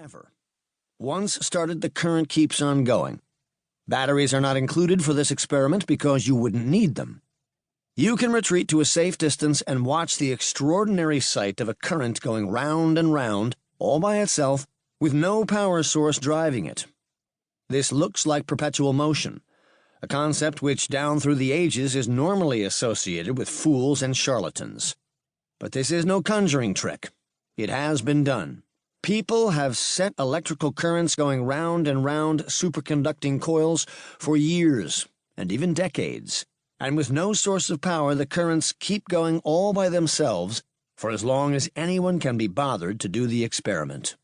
forever. Once started, the current keeps on going. Batteries are not included for this experiment because you wouldn't need them. You can retreat to a safe distance and watch the extraordinary sight of a current going round and round, all by itself, with no power source driving it. This looks like perpetual motion, a concept which down through the ages is normally associated with fools and charlatans. But this is no conjuring trick. It has been done. People have set electrical currents going round and round superconducting coils for years, and even decades, and with no source of power the currents keep going all by themselves for as long as anyone can be bothered to do the experiment.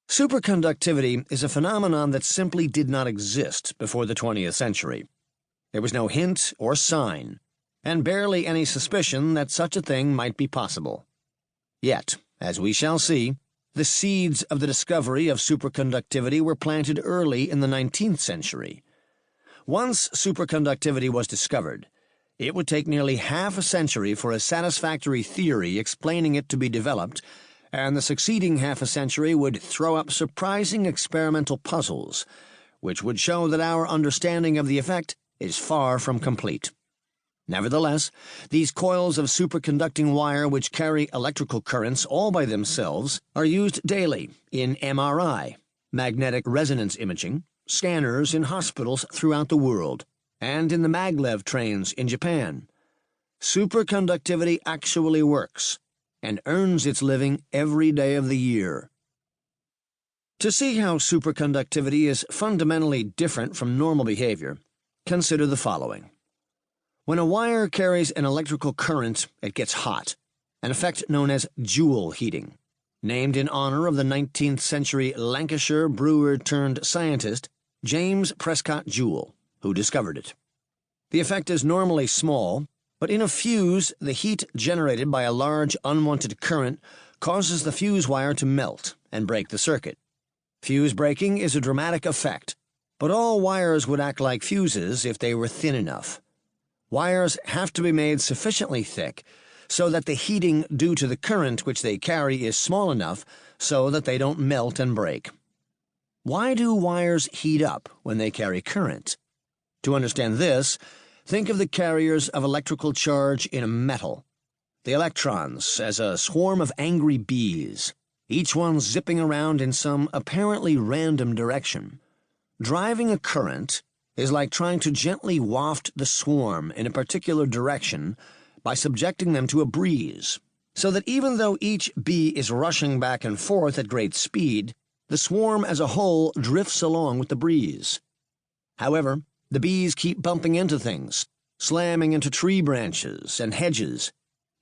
Superconductivity is a phenomenon that simply did not exist before the 20th century. There was no hint or sign, and barely any suspicion that such a thing might be possible. Yet, as we shall see, the seeds of the discovery of superconductivity were planted early in the 19th century. Once superconductivity was discovered, it would take nearly half a century for a satisfactory theory explaining it to be developed, and the succeeding half a century would throw up surprising experimental puzzles, which would show that our understanding of the effect is far from complete. Nevertheless, these coils of superconducting wire which carry electrical currents all by themselves are used daily in MRI, magnetic resonance imaging, scanners in hospitals throughout the world, and in the maglev trains in Japan. Superconductivity actually works, and earns its living every day of the year. To see how superconductivity is fundamentally different from normal behavior, consider the following. When a wire carries an electrical current, it gets hot, an effect known as Joule heating, named in honor of the 19th century Lancashire brewer-turned-scientist James Prescott Joule, who discovered it. The effect is normally small, but in a fuse, the heat generated by a large unwanted current causes the fuse wire to melt and break the circuit. Fuse breaking is a dramatic effect, but all wires would act like fuses if they were thin enough. Wires have to be made sufficiently thick so that the heating due to the current which they carry is small enough so that they don't melt and break. Why do wires heat up when they carry current? To understand this, think of the carriers of electrical charge in a metal, the electrons as a swarm of angry bees, each one zipping around in some apparently random direction. Driving a current is like trying to gently waft the swarm in a particular direction by subjecting them to a breeze, so that even though each bee is rushing back and forth at great speed, the swarm as a whole drifts along with the breeze. However, the bees keep bumping into things, slamming into tree branches and hedges,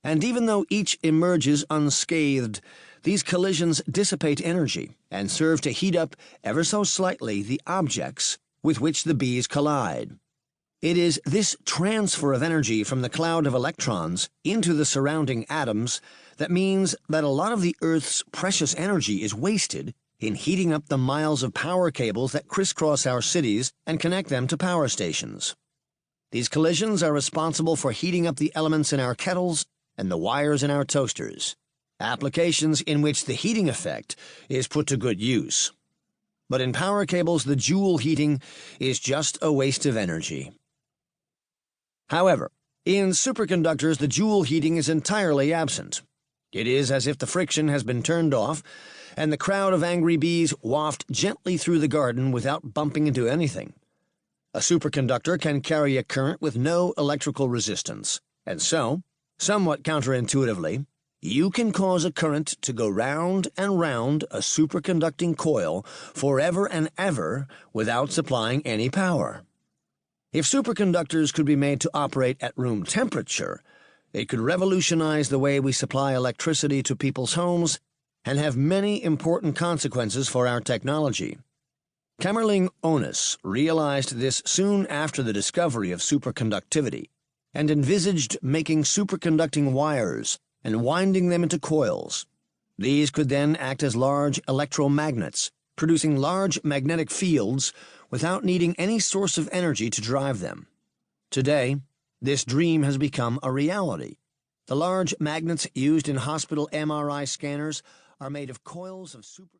and even though each emerges unscathed, these collisions dissipate energy and serve to heat up ever so slightly the objects with which the bees collide. It is this transfer of energy from the cloud of electrons into the surrounding atoms that means that a lot of the Earth's precious energy is wasted in heating up the miles of power cables that crisscross our cities and connect them to power stations. These collisions are responsible for heating up the elements in our kettles and the wires in our toasters, applications in which the heating effect is put to good use. But in power cables, the Joule heating is just a waste of energy. However, in superconductors, the Joule heating is entirely absent. It is as if the friction has been turned off, and the crowd of angry bees waft gently through the garden without bumping into anything. A superconductor can carry a current with no electrical resistance, and so, somewhat counterintuitively, you can cause a current to go round and round a superconducting coil forever and ever without supplying any power. If superconductors could be made to operate at room temperature, it could revolutionize the way we supply electricity to people's homes and have many important consequences for our technology. Kamerlingh Onnes realized this soon after the discovery of superconductivity and envisaged making superconducting wires and winding them into coils. These could then act as large electromagnets, producing large magnetic fields without needing any source of energy to drive them. Today, this dream has become a reality. The large magnets used in hospital MRI scanners are made of coils of super